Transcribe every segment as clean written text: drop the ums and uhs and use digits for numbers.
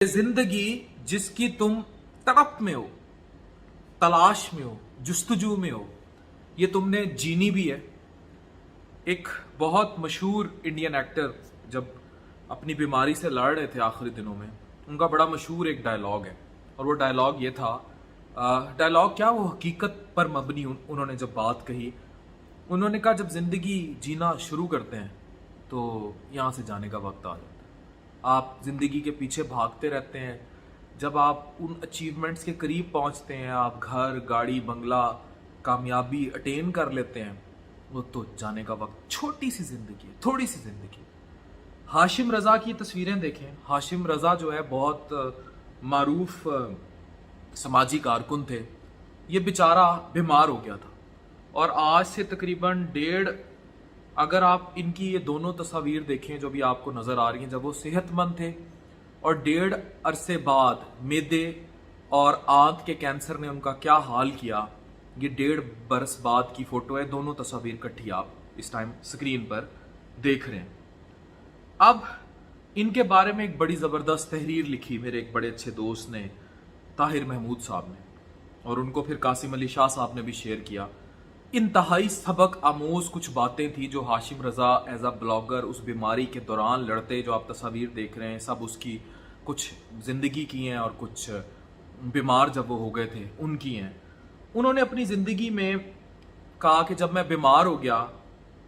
जिंदगी जिसकी तुम तड़प में हो, तलाश में हो, जुस्तजू में हो, ये तुमने जीनी भी है। एक बहुत मशहूर इंडियन एक्टर जब अपनी बीमारी से लड़ रहे थे आखिरी दिनों में, उनका बड़ा मशहूर एक डायलॉग है और वो डायलॉग ये था, डायलॉग क्या, वो हकीकत पर मबनी उन्होंने जब बात कही, उन्होंने कहा जब जिंदगी जीना शुरू करते हैं तो यहाँ से जाने का वक्त आ जाता है। आप जिंदगी के पीछे भागते रहते हैं, जब आप उन अचीवमेंट्स के करीब पहुंचते हैं, आप घर, गाड़ी, बंगला, कामयाबी अटेन कर लेते हैं, वो तो जाने का वक्त। छोटी सी जिंदगी है, थोड़ी सी जिंदगी। हाशिम रजा की तस्वीरें देखें। हाशिम रजा जो है बहुत मारूफ समाजी कारकुन थे। ये बेचारा बीमार हो गया था और आज से तकरीबन अगर आप इनकी ये दोनों तस्वीर देखें जो भी आपको नजर आ रही हैं, जब वो सेहतमंद थे और 1.5 अरसे बाद मेदे और आंत के कैंसर ने उनका क्या हाल किया, ये 1.5 बरस बाद की फोटो है। दोनों तस्वीर इकट्ठी आप इस टाइम स्क्रीन पर देख रहे हैं। अब इनके बारे में एक बड़ी जबरदस्त तहरीर लिखी मेरे एक बड़े अच्छे दोस्त ने, ताहिर महमूद साहब ने, और उनको फिर कासिम अली शाह साहब ने भी शेयर किया। इंतहाई सबक आमोज कुछ बातें थी जो हाशिम रजा एज अ ब्लॉगर उस बीमारी के दौरान लड़ते, जो आप तस्वीर देख रहे हैं, सब उसकी कुछ जिंदगी की हैं और कुछ बीमार जब वो हो गए थे उनकी हैं। उन्होंने अपनी जिंदगी में कहा कि जब मैं बीमार हो गया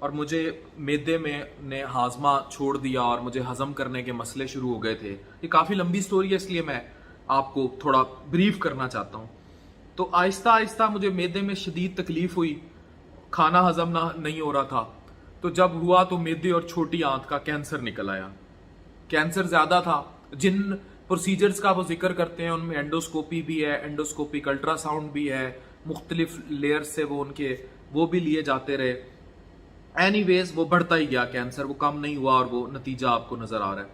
और मुझे मैदे में ने हाजमा छोड़ दिया और मुझे हजम करने के मसले शुरू हो गए थे। ये काफ़ी लंबी स्टोरी है, इसलिए मैं आपको थोड़ा ब्रीफ करना चाहता हूँ। तो आहिस्ता आहिस्ता मुझे मैदे में शदीद तकलीफ हुई, खाना हजम नहीं हो रहा था। तो जब हुआ तो मैदे और छोटी आंत का कैंसर निकल आया। कैंसर ज्यादा था। जिन प्रोसीजर्स का वो जिक्र करते हैं उनमें एंडोस्कोपी भी है, एंडोस्कोपिक अल्ट्रासाउंड भी है, मुख्तलिफ लेयर से वो भी लिए जाते रहे। एनीवेज वो बढ़ता ही गया कैंसर, वो कम नहीं हुआ और वो नतीजा आपको नजर आ रहा है।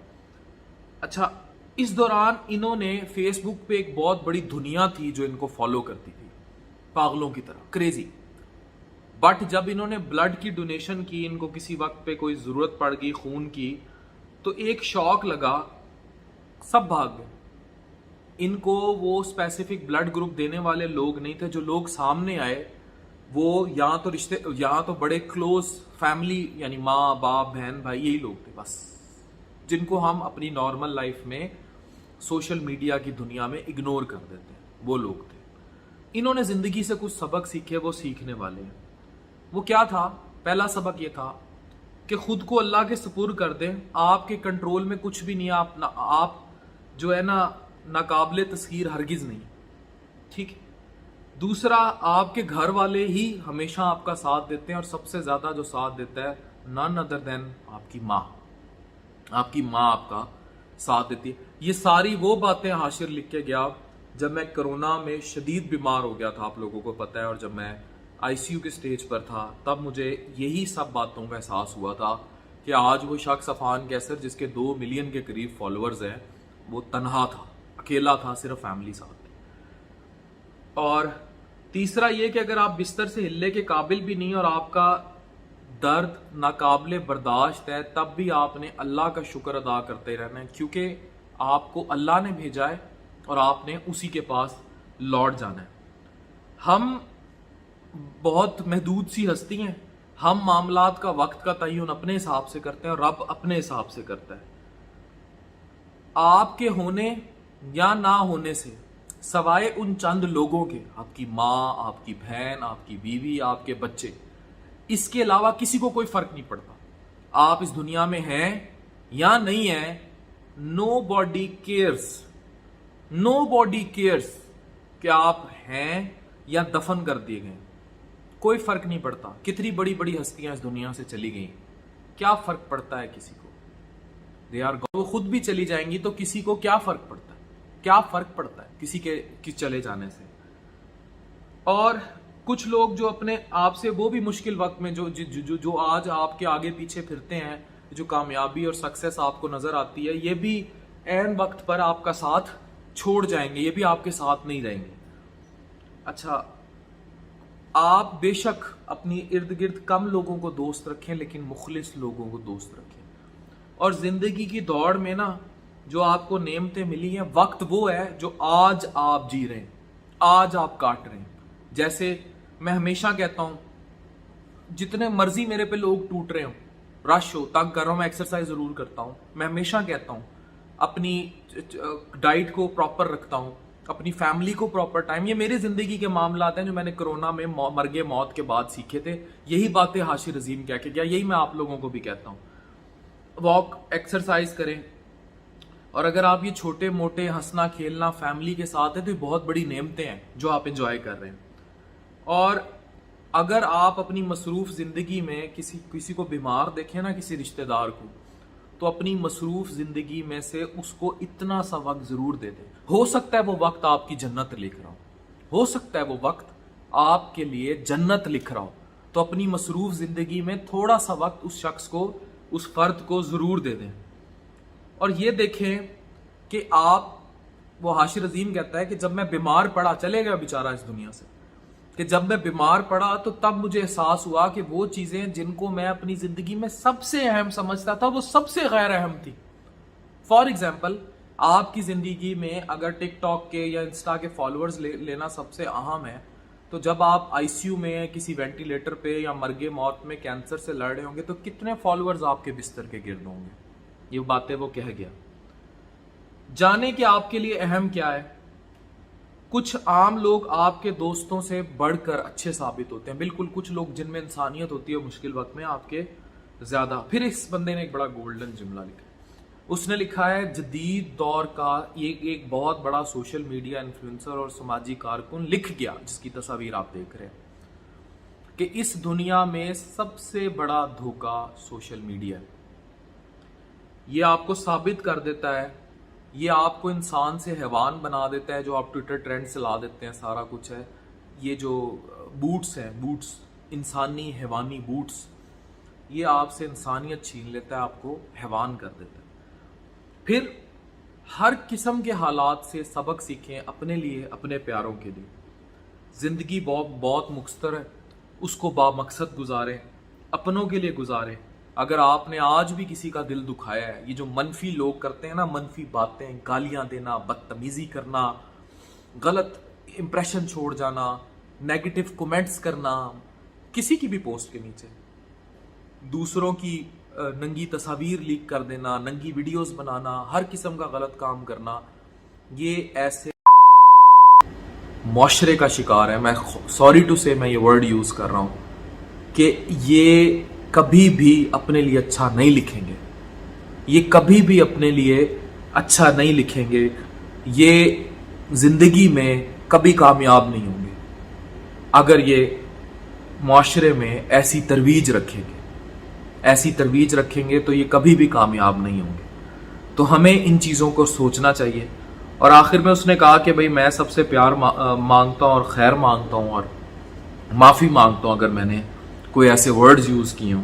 अच्छा, इस दौरान इन्होंने फेसबुक पे एक बहुत बड़ी दुनिया थी जो इनको फॉलो करती थी पागलों की तरह, क्रेजी। बट जब इन्होंने ब्लड की डोनेशन की, इनको किसी वक्त पे कोई जरूरत पड़ गई खून की, तो एक शौक लगा, सब भाग गए। इनको वो स्पेसिफिक ब्लड ग्रुप देने वाले लोग नहीं थे। जो लोग सामने आए वो यहाँ तो बड़े क्लोज फैमिली, यानी माँ बाप बहन भाई, यही लोग थे बस, जिनको हम अपनी नॉर्मल लाइफ में सोशल मीडिया की दुनिया में इग्नोर कर देते हैं, वो लोग थे। इन्होंने जिंदगी से कुछ सबक सीखे, वो सीखने वाले हैं। वो क्या था? पहला सबक ये था कि खुद को अल्लाह के सुपुर्द कर दें। आपके कंट्रोल में कुछ भी नहीं है। आप जो है ना, नाकाबिले तस्खीर हरगिज नहीं, ठीक है। दूसरा, आपके घर वाले ही हमेशा आपका साथ देते हैं और सबसे ज्यादा जो साथ देता है नन अदर देन आपकी माँ। आपकी माँ आपका साथ देती है। ये सारी वो बातें हाशिर लिख के गया जब मैं कोरोना में शदीद बीमार हो गया था, आप लोगों को पता है, और जब मैं आईसीयू के स्टेज पर था, तब मुझे यही सब बातों का एहसास हुआ था कि आज वो शख्स अफान कैसर, जिसके 2 मिलियन के करीब फॉलोअर्स हैं, वो तन्हा था, अकेला था, सिर्फ फैमिली साथ। और तीसरा ये कि अगर आप बिस्तर से हिलने के काबिल भी नहीं और आपका दर्द नाकाबिले बर्दाश्त है, तब भी आपने अल्लाह का शुक्र अदा करते रहना है, क्योंकि आपको अल्लाह ने भेजा है और आपने उसी के पास लौट जाना है। हम बहुत महदूद सी हस्ती हैं। हम मामलात का वक्त का तयन अपने हिसाब से करते हैं और रब अपने हिसाब से करता है। आपके होने या ना होने से सवाए उन चंद लोगों के, आपकी माँ, आपकी बहन, आपकी बीवी, आपके बच्चे, इसके अलावा किसी को कोई फर्क नहीं पड़ता। आप इस दुनिया में हैं या नहीं हैं, nobody cares. Nobody cares कि आप हैं या दफन कर दिए गए, कोई फर्क नहीं पड़ता। कितनी बड़ी बड़ी हस्तियां इस दुनिया से चली गई, क्या फर्क पड़ता है किसी को? They are gone. वो खुद भी चली जाएंगी तो किसी को क्या फर्क पड़ता है? क्या फर्क पड़ता है किसी के चले जाने से? और कुछ लोग जो अपने आप से, वो भी मुश्किल वक्त में जो आज आपके आगे पीछे फिरते हैं, जो कामयाबी और सक्सेस आपको नजर आती है, ये भी ऐन वक्त पर आपका साथ छोड़ जाएंगे, ये भी आपके साथ नहीं रहेंगे। अच्छा, आप बेशक अपनी इर्द गिर्द कम लोगों को दोस्त रखें, लेकिन मुखलिस लोगों को दोस्त रखें। और जिंदगी की दौड़ में ना, जो आपको नेमतें मिली हैं, वक्त वो है जो आज आप जी रहे हैं, आज आप काट रहे हैं। जैसे मैं हमेशा कहता हूं, जितने मर्जी मेरे पे लोग टूट रहे हो, रश हो, तंग कर रहा हूं, मैं एक्सरसाइज जरूर करता हूं। मैं हमेशा कहता हूं अपनी डाइट को प्रॉपर रखता हूं, अपनी फैमिली को प्रॉपर टाइम। ये मेरे जिंदगी के मामलात हैं जो मैंने कोरोना में मरगे मौत के बाद सीखे थे। यही बातें हाशिर अजीम कह के गया, यही मैं आप लोगों को भी कहता हूं। वॉक, एक्सरसाइज करें, और अगर आप ये छोटे मोटे हंसना खेलना फैमिली के साथ है तो ये बहुत बड़ी नेमतें हैं जो आप एंजॉय कर रहे हैं। और अगर आप अपनी मसरूफ जिंदगी में किसी को बीमार देखें ना, किसी रिश्तेदार को, तो अपनी मसरूफ जिंदगी में से उसको इतना सा वक्त जरूर दे दें। हो सकता है वो वक्त आपकी जन्नत लिख रहा हो सकता है वो वक्त आपके लिए जन्नत लिख रहा हो। तो अपनी मसरूफ जिंदगी में थोड़ा सा वक्त उस शख्स को, उस फर्द को जरूर दे दें। और ये देखें कि आप, वो हाशिर अजीम कहता है कि जब मैं बीमार पड़ा, चले गया बेचारा इस दुनिया से, कि जब मैं बीमार पड़ा तो तब मुझे एहसास हुआ कि वो चीजें जिनको मैं अपनी जिंदगी में सबसे अहम समझता था वो सबसे गैर अहम थी। फॉर एग्जाम्पल, आपकी जिंदगी में अगर टिकटॉक के या इंस्टा के फॉलोअर्स लेना सबसे अहम है, तो जब आप आईसीयू में किसी वेंटिलेटर पे या मरगे मौत में कैंसर से लड़ रहे होंगे तो कितने फॉलोअर्स आपके बिस्तर के गिर्द होंगे। ये बातें वो कह गया। जाने कि आपके लिए अहम क्या है। कुछ आम लोग आपके दोस्तों से बढ़कर अच्छे साबित होते हैं, बिल्कुल। कुछ लोग जिनमें इंसानियत होती है मुश्किल वक्त में आपके ज्यादा। फिर इस बंदे ने एक बड़ा गोल्डन जुमला लिखा। उसने लिखा है, जदीद दौर का ये एक बहुत बड़ा सोशल मीडिया इन्फ्लुएंसर और समाजी कारकुन लिख गया, जिसकी तस्वीर आप देख रहे हैं, कि इस दुनिया में सबसे बड़ा धोखा सोशल मीडिया है। ये आपको साबित कर देता है, ये आपको इंसान से हैवान बना देता है, जो आप ट्विटर ट्रेंड से ला देते हैं, सारा कुछ है। ये जो बूट्स हैं, बूट्स, इंसानी हैवानी बूट्स, ये आपसे इंसानियत छीन लेता है, आपको हैवान कर देता है। फिर हर किस्म के हालात से सबक सीखें अपने लिए, अपने प्यारों के लिए। जिंदगी बहुत मुख्तर है, उसको बामकसद गुजारें, अपनों के लिए गुजारें। अगर आपने आज भी किसी का दिल दुखाया है, ये जो मनफी लोग करते हैं ना, मनफी बातें, गालियां देना, बदतमीजी करना, गलत इंप्रेशन छोड़ जाना, नेगेटिव कमेंट्स करना, किसी की भी पोस्ट के नीचे दूसरों की नंगी तस्वीर लीक कर देना, नंगी वीडियोस बनाना, हर किस्म का गलत काम करना, ये ऐसे मुआशरे का शिकार है। मैं सॉरी टू से मैं ये वर्ड यूज कर रहा हूं कि ये कभी भी अपने लिए अच्छा नहीं लिखेंगे, ये कभी भी अपने लिए अच्छा नहीं लिखेंगे, ये जिंदगी में कभी कामयाब नहीं होंगे अगर ये मुआशरे में ऐसी तरवीज रखेंगे। ऐसी तरवीज रखेंगे तो ये कभी भी कामयाब नहीं होंगे। तो हमें इन चीज़ों को सोचना चाहिए। और आखिर में उसने कहा कि भाई मैं सबसे प्यार मांगता हूँ और खैर मांगता हूँ और माफ़ी मांगता हूँ अगर मैंने कोई ऐसे वर्ड्स यूज़ किए हों।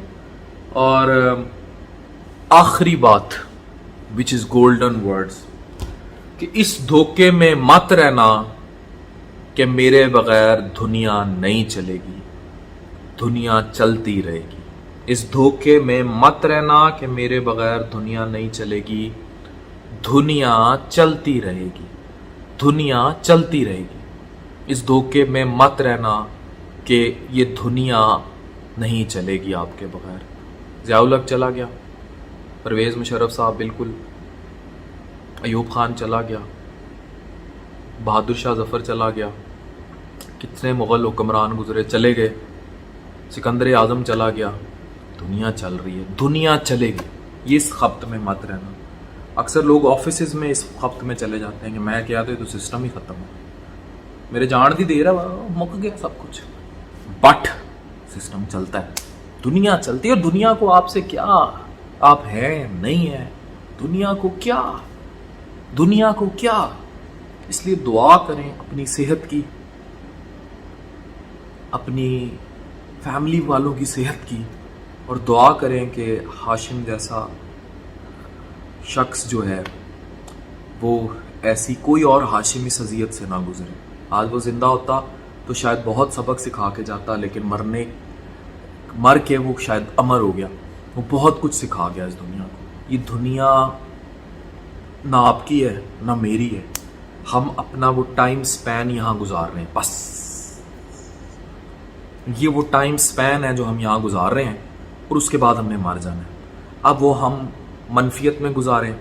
और आखिरी बात, विच इज़ गोल्डन वर्ड्स, कि इस धोखे में मत रहना कि मेरे बगैर दुनिया नहीं चलेगी, दुनिया चलती रहेगी। इस धोखे में मत रहना कि मेरे बगैर दुनिया नहीं चलेगी, दुनिया चलती रहेगी, दुनिया चलती रहेगी। इस धोखे में मत रहना कि ये दुनिया नहीं चलेगी आपके बगैर। ज़ियाउल हक चला गया, परवेज़ मुशर्रफ साहब बिल्कुल, अयूब खान चला गया, बहादुर शाह जफ़र चला गया, कितने मुग़ल हुक्मरान गुजरे, चले गए, सिकंदर आज़म चला गया। दुनिया चल रही है, दुनिया चलेगी। ये इस खप्त में मत रहना। अक्सर लोग ऑफिस में इस खप्त में चले जाते हैं कि मैं क्या तो सिस्टम ही ख़त्म हो, मेरे जान दी देर है, मुक गया सब कुछ। बट सिस्टम चलता है, दुनिया चलती है। और दुनिया को आपसे क्या, आप हैं नहीं है, दुनिया को क्या, दुनिया को क्या। इसलिए दुआ करें अपनी सेहत की, अपनी फैमिली वालों की सेहत की, और दुआ करें कि हाशिम जैसा शख्स जो है वो ऐसी कोई और हाशिमी सजियत से ना गुजरे। आज वो जिंदा होता तो शायद बहुत सबक सिखा के जाता, लेकिन मर के वो शायद अमर हो गया। वो बहुत कुछ सिखा गया इस दुनिया को। ये दुनिया نہ آپ کی ہے نہ میری ہے. ہم اپنا وہ ٹائم سپین یہاں گزار رہے ہیں. بس یہ وہ ٹائم سپین ہے جو ہم یہاں گزار رہے ہیں اور اس کے بعد ہم نے مر جانا ہے. اب وہ ہم منفیت میں گزاریں,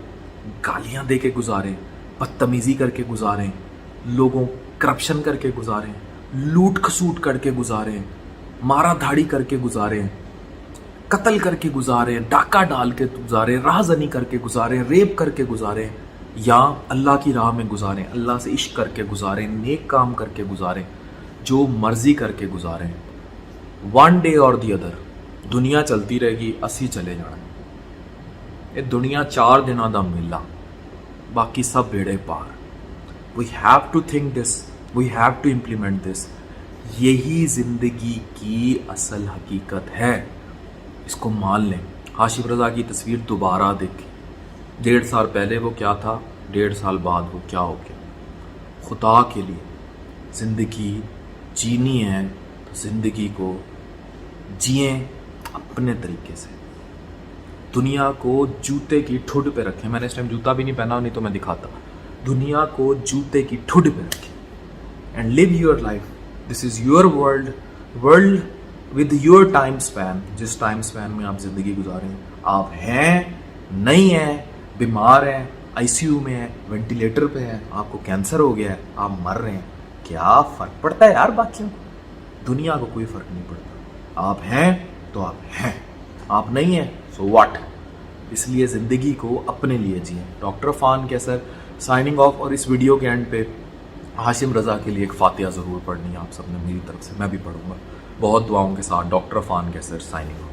گالیاں دے کے گزاریں, بدتمیزی کر کے گزاریں, لوگوں کرپشن کر کے گزاریں, لوٹ کھسوٹ کر کے گزاریں, مارا دھاڑی کر کے گزاریں, قتل کر کے گزاریں, ڈاکہ ڈال کے گزاریں, راہزنی کر کے گزاریں, ریپ کر کے گزاریں, یا اللہ کی راہ میں گزاریں, اللہ سے عشق کر کے گزاریں, نیک کام کر کے گزاریں, جو مرضی کر کے گزاریں. ون ڈے اور دی ادر دنیا چلتی رہے گی, اسی چلے جانا. یہ دنیا 4 دنوں دا میلہ, باقی سب بیڑے پار. We have to think this, we have to implement this. یہی زندگی کی اصل حقیقت ہے, اس کو مان لیں. ہاشم رضا کی تصویر دوبارہ دیکھیں. 1.5 سال پہلے وہ کیا تھا, 1.5 سال بعد وہ کیا ہو گیا. خدا کے لیے زندگی جینی ہے تو زندگی کو جئیں اپنے طریقے سے. دنیا کو جوتے کی ٹھڈ پہ رکھیں. میں نے اس ٹائم جوتا بھی نہیں پہنا, نہیں تو میں دکھاتا. دنیا کو جوتے کی ٹھڈ پہ رکھیں and live your life. This is your world with your time span. جس ٹائم اسپین میں آپ زندگی گزاریں. آپ ہیں, نہیں ہیں, بیمار ہیں, آئی سی یو میں ہیں, وینٹیلیٹر پہ ہیں, آپ کو کینسر ہو گیا ہے, آپ مر رہے ہیں, کیا فرق پڑتا ہے یار باقیوں کو؟ دنیا کو کوئی فرق نہیں پڑتا. آپ ہیں تو آپ ہیں, آپ نہیں ہیں سو واٹ. اس لیے زندگی کو اپنے لیے جئیں. ڈاکٹر عفان کیسر سائننگ آف. اور اس ویڈیو کے اینڈ پہ ہاشم رضا کے لیے ایک فاتحہ ضرور پڑھنی ہے آپ سب نے میری طرف سے, میں بھی پڑھوں گا. بہت دعاؤں کے ساتھ ڈاکٹر عفان کیسر سائننگ آف.